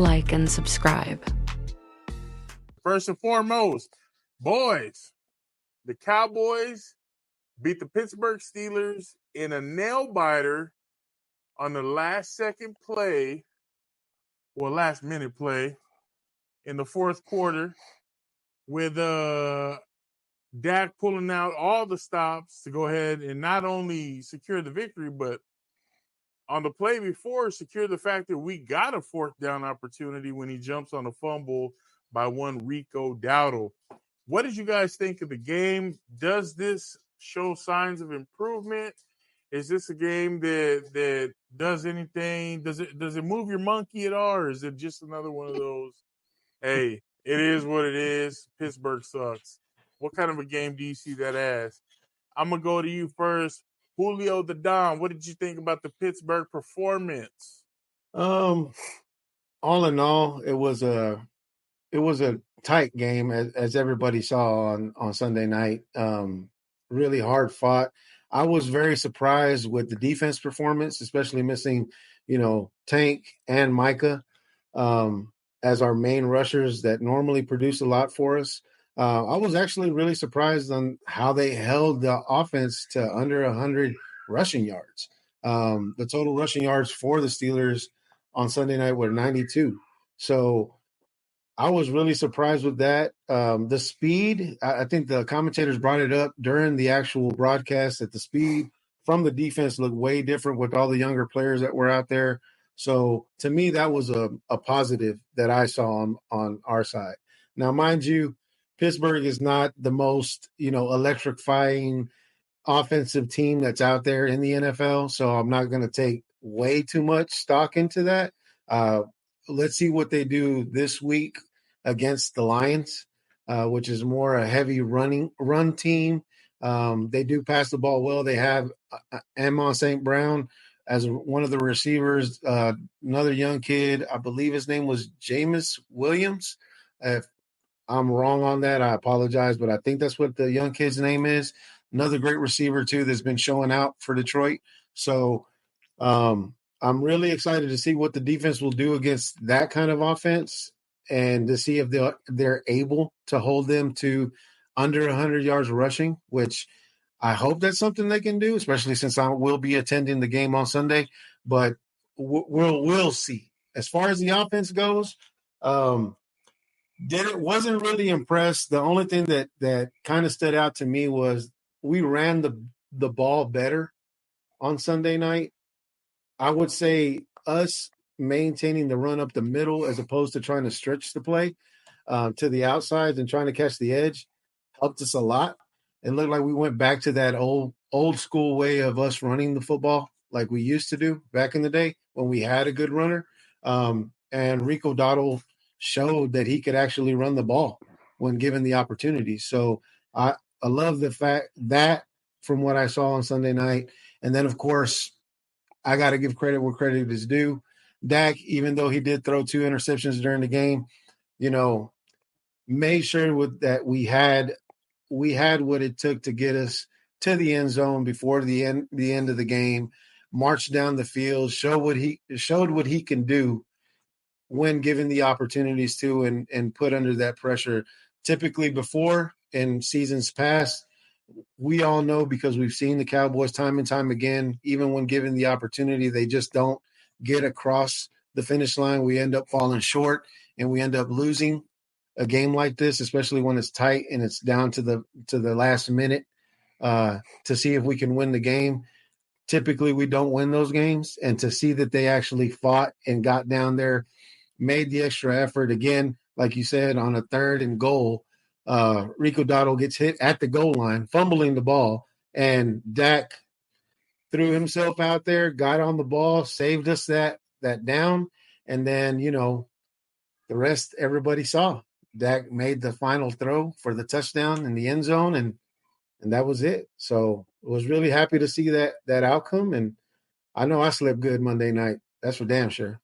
like, and subscribe. First and foremost, boys, the Cowboys beat the Pittsburgh Steelers in a nail-biter on the last-minute play in the fourth quarter with Dak pulling out all the stops to go ahead and not only secure the victory, but on the play before, secure the fact that we got a fourth down opportunity when he jumps on a fumble by one Rico Dowdle. What did you guys think of the game? Does this show signs of improvement? Is this a game that does anything? Does it move your monkey at all, or is it just another one of those, hey, it is what it is, Pittsburgh sucks? What kind of a game do you see that as? I'm going to go to you first. Julio the Don, what did you think about the Pittsburgh performance? All in all, it was a tight game as everybody saw on Sunday night. Really hard fought. I was very surprised with the defense performance, especially missing, Tank and Micah as our main rushers that normally produce a lot for us. I was actually really surprised on how they held the offense to under 100 rushing yards. The total rushing yards for the Steelers on Sunday night were 92. So I was really surprised with that. The speed, I think the commentators brought it up during the actual broadcast that the speed from the defense looked way different with all the younger players that were out there. So to me, that was a positive that I saw on our side. Now, mind you, Pittsburgh is not the most, electrifying offensive team that's out there in the NFL. So I'm not going to take way too much stock into that. Let's see what they do this week against the Lions, which is more a heavy run team. They do pass the ball well. They have Amon St. Brown as one of the receivers, another young kid. I believe his name was Jameis Williams. If I'm wrong on that, I apologize, but I think that's what the young kid's name is. Another great receiver, too, that's been showing out for Detroit. So I'm really excited to see what the defense will do against that kind of offense and to see if they're able to hold them to under 100 yards rushing, which I hope that's something they can do, especially since I will be attending the game on Sunday. But we'll see. As far as the offense goes, wasn't really impressed. The only thing that kind of stood out to me was we ran the ball better on Sunday night. I would say us maintaining the run up the middle as opposed to trying to stretch the play to the outsides and trying to catch the edge helped us a lot. It looked like we went back to that old school way of us running the football like we used to do back in the day when we had a good runner. And Rico Dowdle showed that he could actually run the ball when given the opportunity. So I love the fact that from what I saw on Sunday night. And then, of course, I got to give credit where credit is due. Dak, even though he did throw 2 interceptions during the game, made sure that we had what it took to get us to the end zone before the end of the game, marched down the field, showed what he can do when given the opportunities to and put under that pressure. Typically before in seasons past, we all know because we've seen the Cowboys time and time again, even when given the opportunity, they just don't get across the finish line. We end up falling short and we end up losing a game like this, especially when it's tight and it's down to the last minute to see if we can win the game. Typically we don't win those games, and to see that they actually fought and got down there, made the extra effort again, like you said, on a 3rd and goal. Rico Dowdle gets hit at the goal line, fumbling the ball, and Dak threw himself out there, got on the ball, saved us that down, and then, the rest everybody saw. Dak made the final throw for the touchdown in the end zone, and that was it. So I was really happy to see that outcome, and I know I slept good Monday night. That's for damn sure.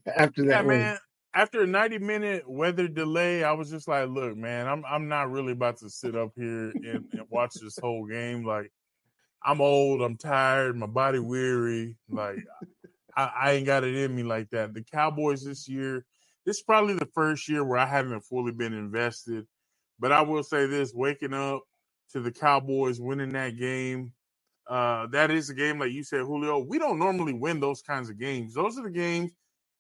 After that win. Man. After a 90-minute weather delay, I was just like, look, man, I'm not really about to sit up here and watch this whole game. Like, I'm old, I'm tired, my body weary. Like, I ain't got it in me like that. The Cowboys this year, this is probably the first year where I haven't fully been invested. But I will say this: waking up to the Cowboys winning that game, that is a game like you said, Julio. We don't normally win those kinds of games. Those are the games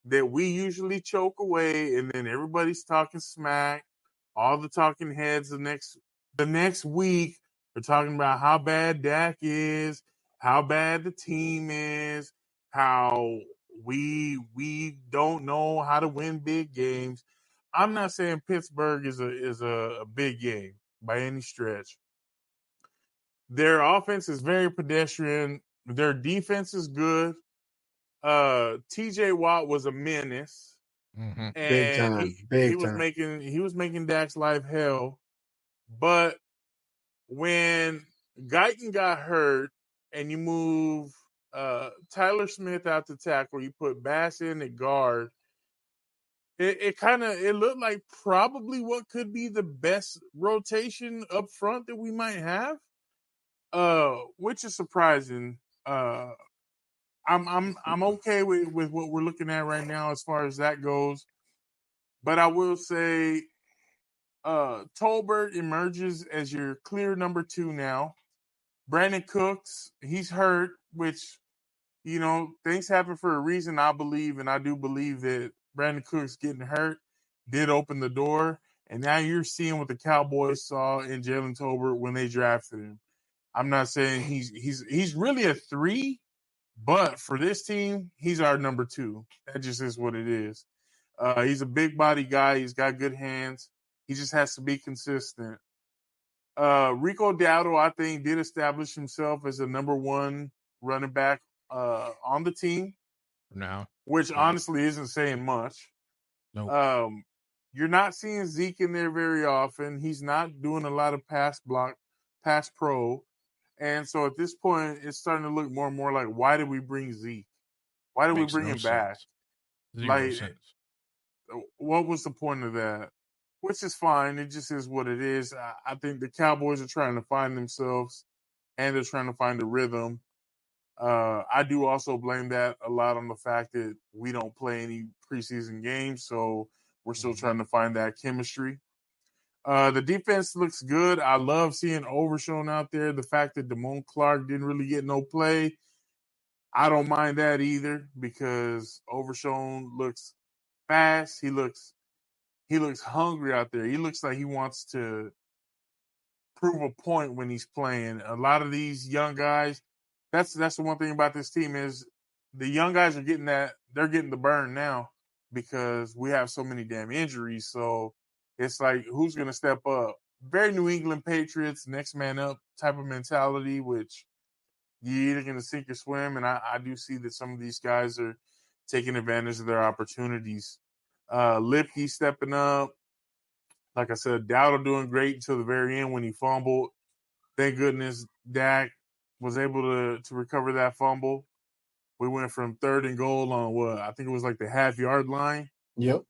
that we usually choke away, and then everybody's talking smack. All the talking heads the next week are talking about how bad Dak is, how bad the team is, how we don't know how to win big games. I'm not saying Pittsburgh is a big game by any stretch. Their offense is very pedestrian. Their defense is good. TJ Watt was a menace, Big and time. he Big was time. making Dak's life hell. But when Guyton got hurt and you move Tyler Smith out to tackle, you put Bass in at guard, it looked like probably what could be the best rotation up front that we might have. Which is surprising. I'm okay with what we're looking at right now as far as that goes. But I will say Tolbert emerges as your clear number 2 now. Brandon Cooks, he's hurt, which, things happen for a reason, I believe, and I do believe that Brandon Cooks getting hurt did open the door. And now you're seeing what the Cowboys saw in Jalen Tolbert when they drafted him. I'm not saying he's really a 3, but for this team, he's our number 2. That just is what it is. He's a big body guy. He's got good hands. He just has to be consistent. Rico Dowdle, I think, did establish himself as a number 1 running back on the team. Now, which honestly isn't saying much. Nope. You're not seeing Zeke in there very often. He's not doing a lot of pass pro. And so at this point, it's starting to look more and more like, why did we bring Zeke? Why did we bring him back? Zero sense. What was the point of that? Which is fine. It just is what it is. I think the Cowboys are trying to find themselves, and they're trying to find a rhythm. I do also blame that a lot on the fact that we don't play any preseason games, so we're still trying to find that chemistry. The defense looks good. I love seeing Overshown out there. The fact that Damone Clark didn't really get no play, I don't mind that either, because Overshown looks fast. He looks hungry out there. He looks like he wants to prove a point when he's playing. A lot of these young guys, that's the one thing about this team is the young guys are getting they're getting the burn now because we have so many damn injuries. So it's like, who's going to step up? Very New England Patriots, next man up type of mentality, which you're either going to sink or swim. And I do see that some of these guys are taking advantage of their opportunities. Lipke stepping up. Like I said, Dowdle doing great until the very end when he fumbled. Thank goodness Dak was able to recover that fumble. We went from 3rd and goal on what? I think it was like the half-yard line. Yep.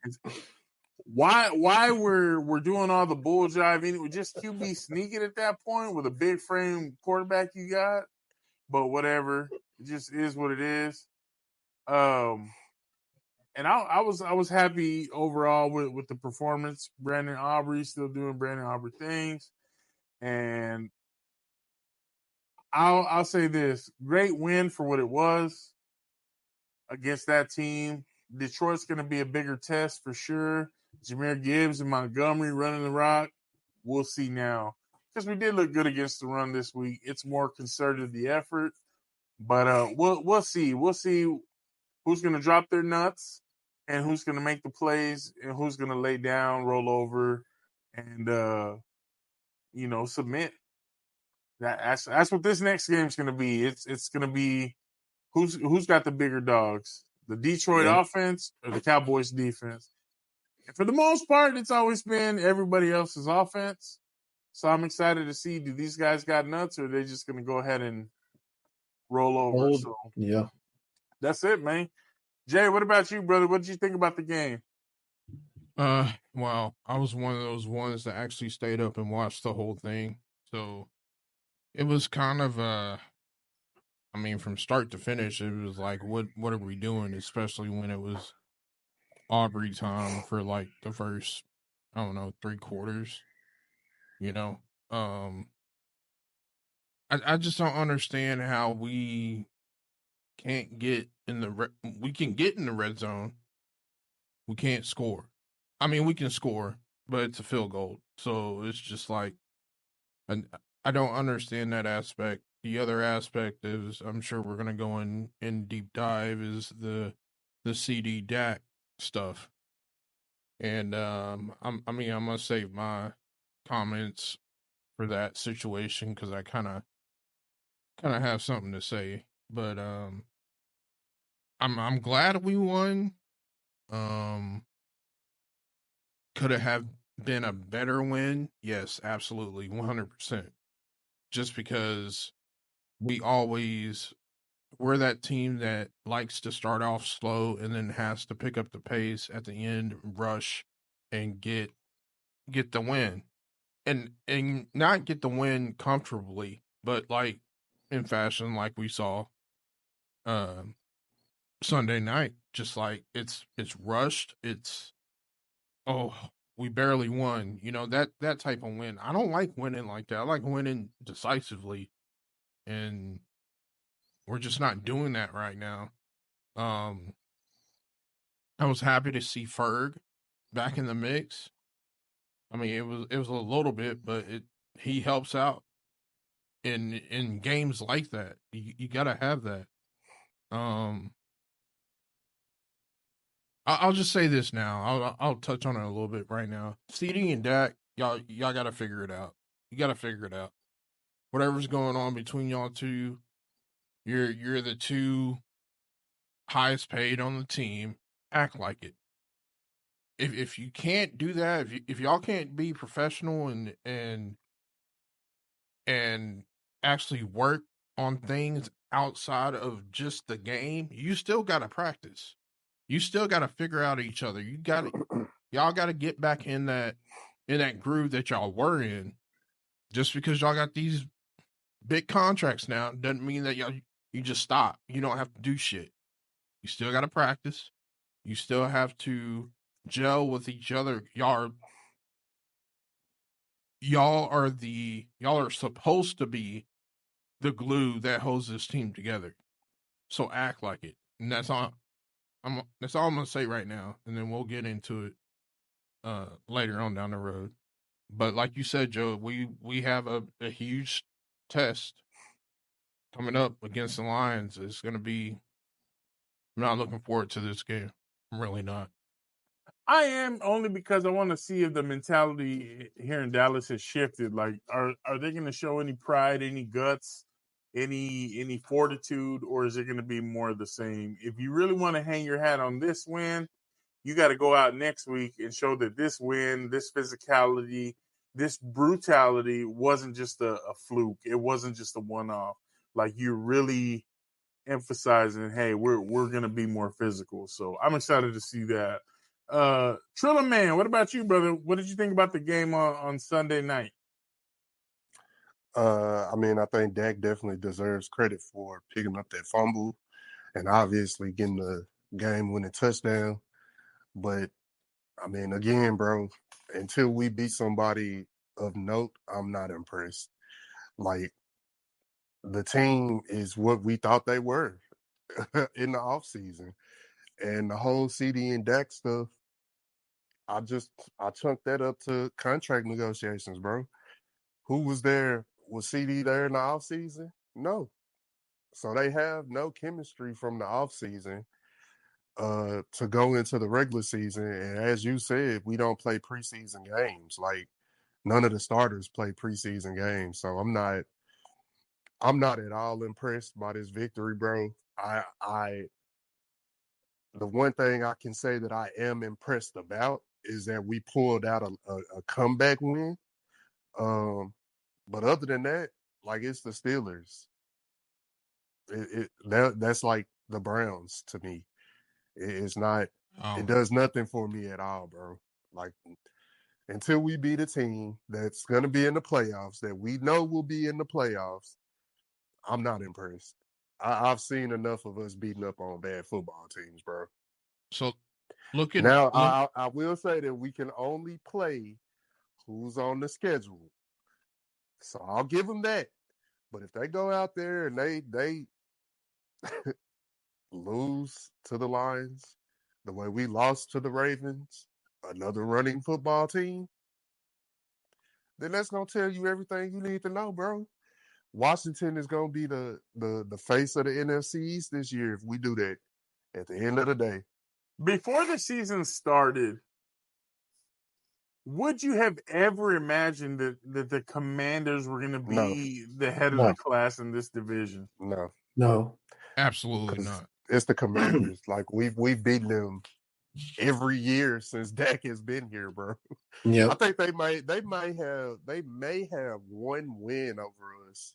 Why we're doing all the bull jiving? It was just QB sneaking at that point with a big frame quarterback you got. But whatever. It just is what it is. And I was happy overall with the performance. Brandon Aubrey still doing Brandon Aubrey things. And I'll say this: great win for what it was against that team. Detroit's going to be a bigger test for sure. Jahmyr Gibbs and Montgomery running the rock. We'll see now, because we did look good against the run this week. It's more concerted the effort, but we'll see. We'll see who's going to drop their nuts and who's going to make the plays and who's going to lay down, roll over, and submit. That's what this next game's going to be. It's going to be who's got the bigger dogs, the Detroit offense or the Cowboys defense. And for the most part, it's always been everybody else's offense. So I'm excited to see, do these guys got nuts, or are they just going to go ahead and roll over? So yeah, that's it, man. Jay, what about you, brother? What did you think about the game? Well, I was one of those ones that actually stayed up and watched the whole thing. So it was kind of I mean, from start to finish, it was like, what are we doing? Especially when it was Aubrey time for like the first, I don't know, 3 quarters. You know, um, I just don't understand how we can't get in the we can get in the red zone. We can't score. I mean, we can score, but it's a field goal. So it's just like, and I don't understand that aspect. The other aspect is, I'm sure we're gonna go in deep dive, is the CD DAC stuff. And I mean, I'm gonna save my comments for that situation because I kind of have something to say. But I'm glad we won. Um, could it have been a better win? Yes, absolutely, 100%. Just because we always we're that team that likes to start off slow and then has to pick up the pace at the end, rush, and get the win. And not get the win comfortably, but like in fashion, like we saw um Sunday night. Just like it's rushed. It's, oh, we barely won. You know, that type of win. I don't like winning like that. I like winning decisively, and we're just not doing that right now. Um, I was happy to see Ferg back in the mix. I mean, it was a little bit, but he helps out in games like that. You gotta have that. Um, I'll just say this now. I'll touch on it a little bit right now. CD and Dak, y'all gotta figure it out. You gotta figure it out. Whatever's going on between y'all two, you're the two highest paid on the team. Act like it. If you can't do that, if y'all can't be professional and actually work on things outside of just the game, you still gotta practice. You still gotta figure out each other. Y'all gotta get back in that groove that y'all were in. Just because y'all got these big contracts now doesn't mean that you just stop. You don't have to do shit. You still gotta practice. You still have to gel with each other. Y'all are supposed to be the glue that holds this team together. So act like it. And that's all I'm gonna say right now. And then we'll get into it later on down the road. But like you said, Joe, we have a huge test coming up against the Lions. It's gonna be, I'm not looking forward to this game. I'm really not. I am, only because I want to see if the mentality here in Dallas has shifted. Like, are they going to show any pride, any guts, any fortitude, or is it going to be more of the same? If you really want to hang your hat on this win, you got to go out next week and show that this win, this physicality, this brutality wasn't just a fluke. It wasn't just a one off. Like, you're really emphasizing, hey, we're gonna be more physical. So I'm excited to see that. Triller Man, what about you, brother? What did you think about the game on Sunday night? I mean, I think Dak definitely deserves credit for picking up that fumble and obviously getting the game-winning touchdown. But I mean, again, bro, until we beat somebody of note, I'm not impressed. Like, the team is what we thought they were in the offseason. And the whole CD and Dak stuff, I chunked that up to contract negotiations, bro. Who was there? Was CD there in the offseason? No. So they have no chemistry from the offseason to go into the regular season. And as you said, we don't play preseason games. Like, none of the starters play preseason games. So I'm not at all impressed by this victory, bro. I the one thing I can say that I am impressed about is that we pulled out a comeback win. But other than that, like, it's the Steelers. That's like the Browns to me. It's not. It Oh, does nothing for me at all, bro. Like, until we beat a team that's gonna be in the playoffs, that we know will be in the playoffs, I'm not impressed. I've seen enough of us beating up on bad football teams, bro. So Now, I will say that we can only play who's on the schedule. So I'll give them that. But if they go out there and they lose to the Lions the way we lost to the Ravens, another running football team, then that's going to tell you everything you need to know, bro. Washington is going to be the face of the NFC East this year if we do that at the end of the day. Before the season started, would you have ever imagined that the Commanders were going to be the head of the class in this division? No. Absolutely not. It's the Commanders. Like we've beaten them every year since Dak has been here, bro. Yeah. I think they may have one win over us.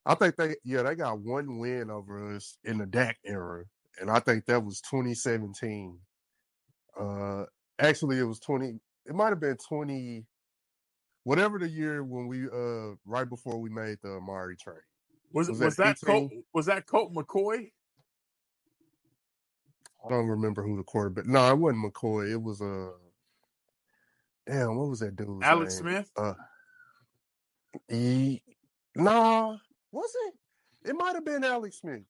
I think they got one win over us in the Dak era, and I think that was 2017. Actually, it was 20. It might have been 20. Whatever the year when we right before we made the Amari trade. Was that Colt McCoy? I don't remember who the quarterback. No, it wasn't McCoy. It was damn, what was that dude's Alex name? Smith? Nah, was it? It might have been Alex Smith.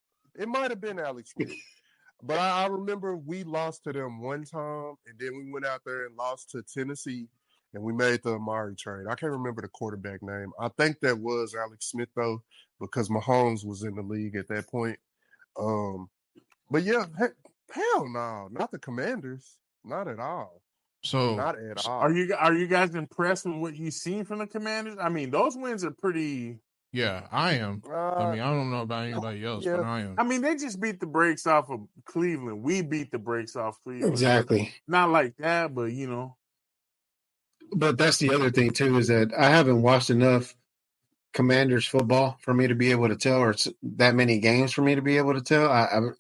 But I remember we lost to them one time, and then we went out there and lost to Tennessee, and we made the Amari trade. I can't remember the quarterback name. I think that was Alex Smith, though, because Mahomes was in the league at that point. But yeah, hell no, not the Commanders. Not at all. So not at all. Are you guys impressed with what you've seen from the Commanders? I mean, those wins are pretty. Yeah, I am. I mean, I don't know about anybody else, but I am. I mean, they just beat the brakes off of Cleveland. We beat the brakes off Cleveland. Exactly. Not like that, but But that's the other thing too, is that I haven't watched enough Commanders football for me to be able to tell, or that many games for me to be able to tell.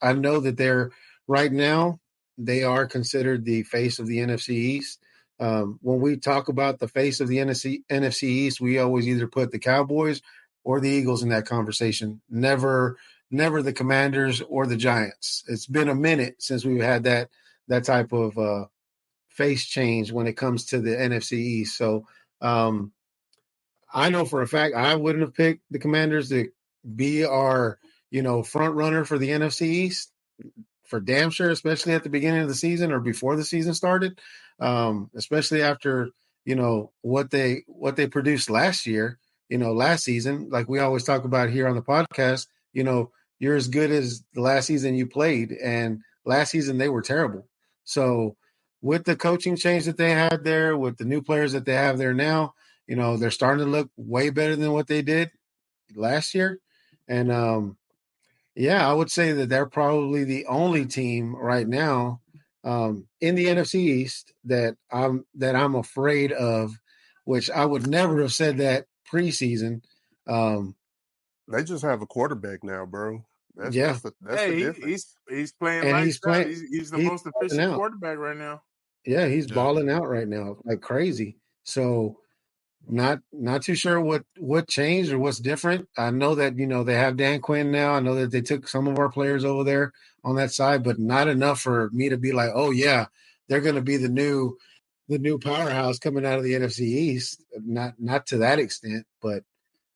I know that they're right now they are considered the face of the NFC East. When we talk about the face of the NFC East, we always either put the Cowboys or the Eagles in that conversation. Never the Commanders or the Giants. It's been a minute since we've had that type of face change when it comes to the NFC East. So I know for a fact I wouldn't have picked the Commanders to be our, front runner for the NFC East for damn sure, especially at the beginning of the season or before the season started, especially after, what they produced last year, last season. Like we always talk about here on the podcast, you're as good as the last season you played, and last season they were terrible. So with the coaching change that they had there, with the new players that they have there now, they're starting to look way better than what they did last year. And I would say that they're probably the only team right now in the NFC East that I'm afraid of, which I would never have said that preseason. They just have a quarterback now, bro. That's the difference. He's playing and like he's the most efficient quarterback right now. Yeah, he's balling out right now like crazy. So not too sure what changed or what's different. I know that they have Dan Quinn now. I know that they took some of our players over there on that side, but not enough for me to be like, oh yeah, they're going to be the new powerhouse coming out of the NFC East. Not to that extent, but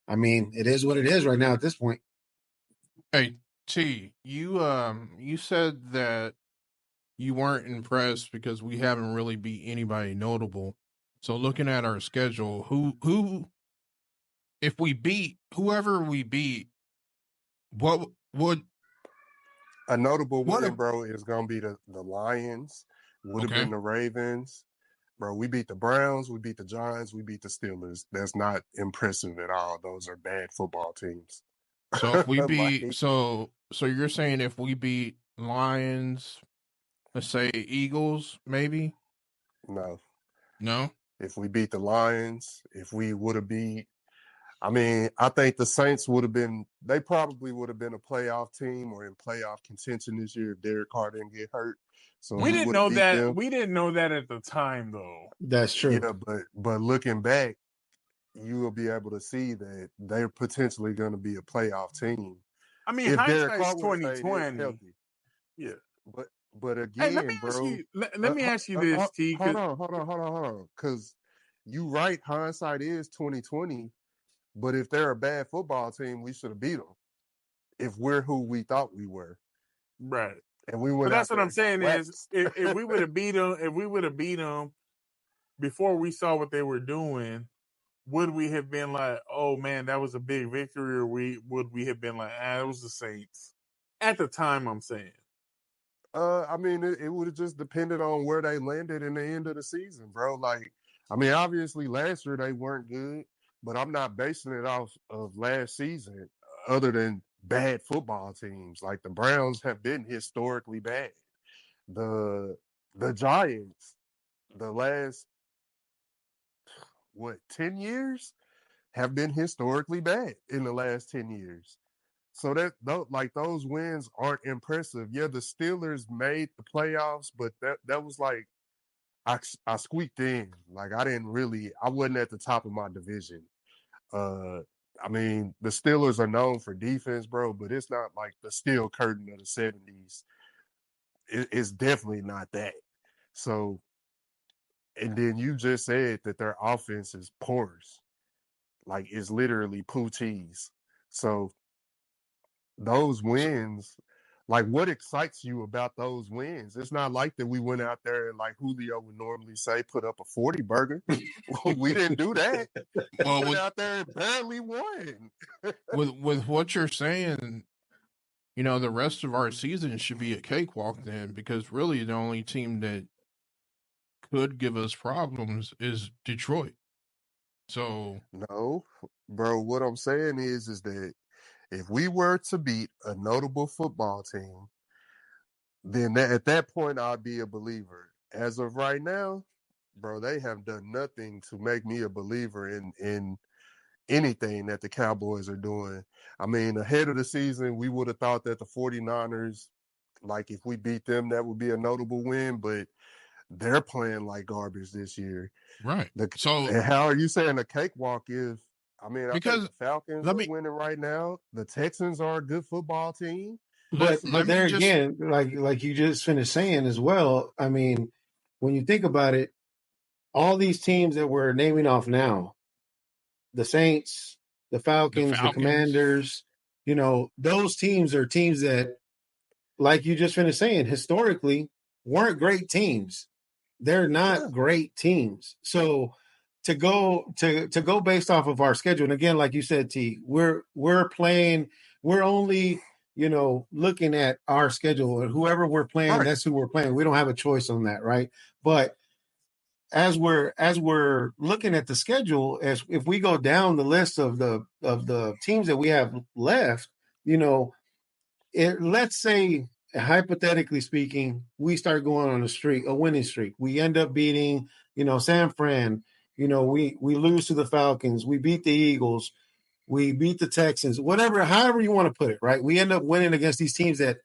I mean, it is what it is right now at this point. Hey T, you said that you weren't impressed because we haven't really beat anybody notable. So looking at our schedule, who if we beat whoever we beat, what would a notable win, bro, is gonna be the Lions, would have been the Ravens. Bro, we beat the Browns, we beat the Giants, we beat the Steelers. That's not impressive at all. Those are bad football teams. So if we beat so you're saying if we beat Lions, let's say Eagles, maybe? No. If we beat the Lions, if we would have beat, I think the Saints they probably would have been a playoff team or in playoff contention this year if Derek Carr didn't get hurt. So we didn't know that. We didn't know that at the time, though. That's true. Yeah, but looking back, you will be able to see that they're potentially going to be a playoff team I mean, if Derek hindsight's Carr stayed 2020. healthy. Yeah. But Hey, let me again, ask bro, you. Let me ask you this, T. hold on, because you right, hindsight is 2020. But if they're a bad football team, we should have beat them. If we're who we thought we were, Right. and we But went out that's what there I'm and got saying is, waxed. if we would have beat them, before we saw what they were doing, would we have been like, oh man, that was a big victory, or would we have been like, it was the Saints at the time? I'm saying. I mean, it would have just depended on where they landed in the end of the season, bro. Like, I mean, obviously last year they weren't good, but I'm not basing it off of last season other than bad football teams. Like the Browns have been historically bad. The Giants, the last 10 years have been historically bad in the last 10 years. So like those wins aren't impressive. Yeah, the Steelers made the playoffs, but that was like I squeaked in. Like I wasn't at the top of my division. I mean, the Steelers are known for defense, bro, but it's not like the steel curtain of the 70s. It's definitely not that. So, and then you just said that their offense is porous. Like it's literally poo cheese. So those wins, like what excites you about those wins? It's not like that we went out there and like Julio would normally say, put up a 40 burger. We didn't do that. Well, We went out there and barely won. with what you're saying, the rest of our season should be a cakewalk then, because really the only team that could give us problems is Detroit. So No, bro, what I'm saying is that if we were to beat a notable football team, then at that point I'd be a believer. As of right now, bro, they have done nothing to make me a believer in anything that the Cowboys are doing. I mean, ahead of the season, we would have thought that the 49ers, like if we beat them, that would be a notable win, but they're playing like garbage this year. right. So And how are you saying a cakewalk is? I mean, I think because the Falcons let are me winning right now. The Texans are a good football team. let, But let me there just again, like you just finished saying as well. I mean, when you think about it, all these teams that we're naming off now, the Saints, the the Falcons, the Falcons. Commanders, those teams are teams that, like you just finished saying, historically weren't great teams. They're Yeah, not great teams. So to go based off of our schedule, and again, like you said, T, we're playing, we're only looking at our schedule, and whoever we're playing, right. that's who we're playing. We don't have a choice on that, right? But as we're looking at the schedule, as if we go down the list of the teams that we have left, let's say hypothetically speaking, we start going on a winning streak. We end up beating, San Fran. We lose to the Falcons. We beat the Eagles. We beat the Texans. Whatever, however you want to put it, right? We end up winning against these teams that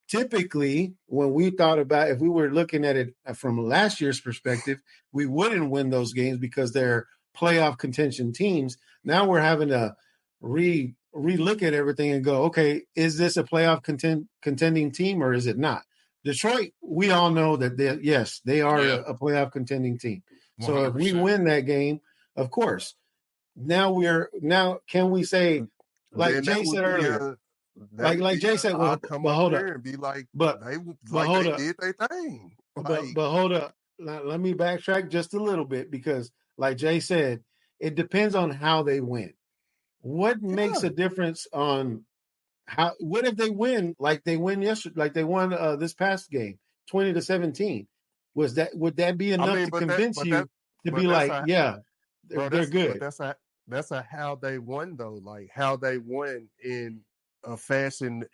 typically, when we thought about, if we were looking at it from last year's perspective, we wouldn't win those games because they're playoff contention teams. Now we're having to re-look at everything and go, okay, is this a playoff contending team or is it not? Detroit, we all know that they are Yeah, a playoff contending team. So if we 100%. win that game, of course, now can we say, like Then that Jay would said be earlier, that would like be Jay said, I'll well, come but up hold up, here and be like but but they hold up, did their thing. Like but hold up. Let me backtrack just a little bit because, like Jay said, it depends on how they win. What makes yeah, a difference on how? What if they win like they win yesterday, like they won this past game, 20-17? Would that be I enough mean, to convince you to be but that's like, a yeah, bro. they're good? That's a how they won though. Like how they won in a fashion.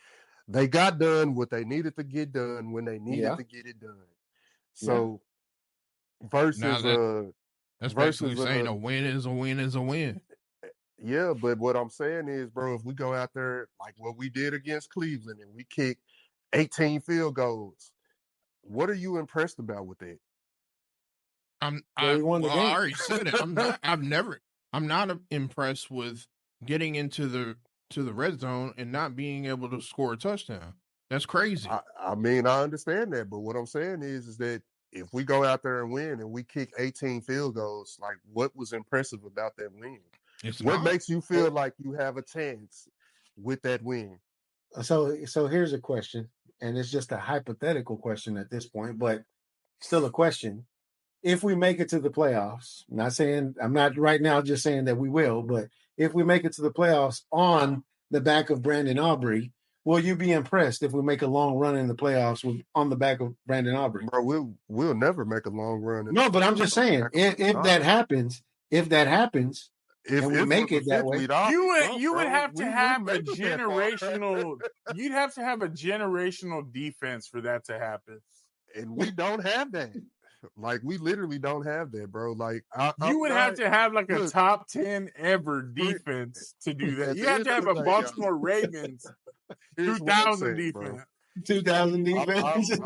They got done what they needed to get done when they needed Yeah, to get it done. yeah. So Now versus that's basically versus saying a win is a win is a win. yeah, but what I'm saying is, bro, if we go out there like what we did against Cleveland and we kick 18 field goals, what are you impressed about with that? Well, we won the Well, I game. already said it. I'm not. I've never. I'm not impressed with getting into the red zone and not being able to score a touchdown. That's crazy. I mean, I understand that, but what I'm saying is that if we go out there and win and we kick 18 field goals, like what was impressive about that win? It's What not. makes you feel like you have a chance with that win? So here's a question, and it's just a hypothetical question at this point, but still a question. If we make it to the playoffs, I'm not right now just saying that we will, but if we make it to the playoffs on the back of Brandon Aubrey, will you be impressed if we make a long run in the playoffs on the back of Brandon Aubrey? Bro, we'll never make a long run. No, but I'm just saying, if that happens, and we make it that way, you would have to have a generational. You'd have to have a generational defense for that to happen, and we don't have that. Like we literally don't have that, bro. Like you would have to have like a top 10 ever defense to do that. You have to have a Baltimore Ravens 2000 defense. 2000 defense.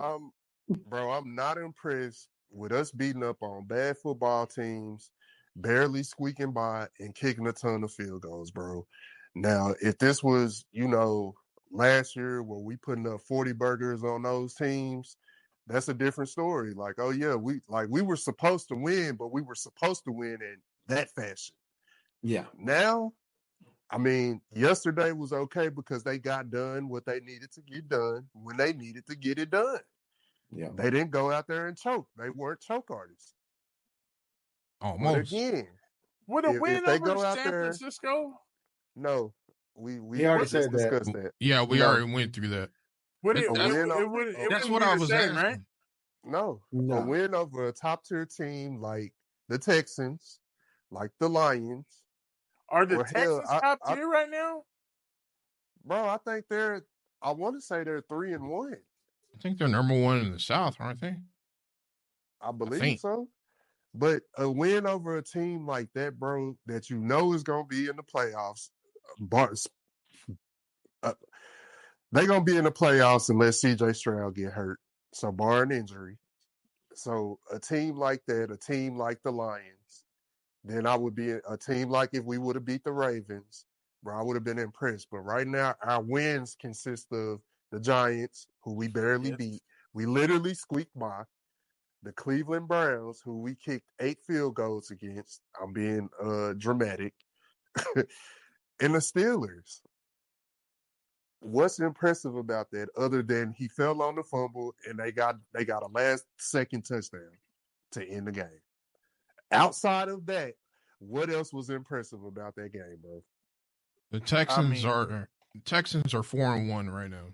Bro, I'm not impressed with us beating up on bad football teams, barely squeaking by and kicking a ton of field goals, bro. Now, if this was, last year where we putting up 40 burgers on those teams, that's a different story. Like, oh yeah, we were supposed to win, but we were supposed to win in that fashion. Yeah. Now, I mean, yesterday was okay because they got done what they needed to get done when they needed to get it done. Yeah. They didn't go out there and choke. They weren't choke artists. Almost. But again, would a win over San Francisco? No, we already said discussed that. Yeah, we already went through that. That's what I was saying, right? No, a win over a top tier team like the Texans, like the Lions. Are the Texans top tier right now? Bro, I think I want to say they're 3-1. I think they're number one in the South, aren't they? I believe so. But a win over a team like that, bro, that you know is going to be in the playoffs, they're going to be in the playoffs unless CJ Stroud get hurt. So barring injury. So a team like that, a team like the Lions, then I would be a team like if we would have beat the Ravens, bro, I would have been impressed. But right now, our wins consist of the Giants, who we barely beat. We literally squeaked by. The Cleveland Browns, who we kicked 8 field goals against. I'm being dramatic. And the Steelers. What's impressive about that other than he fell on the fumble and they got a last second touchdown to end the game? Outside of that, what else was impressive about that game, bro? The Texans are 4-1 right now.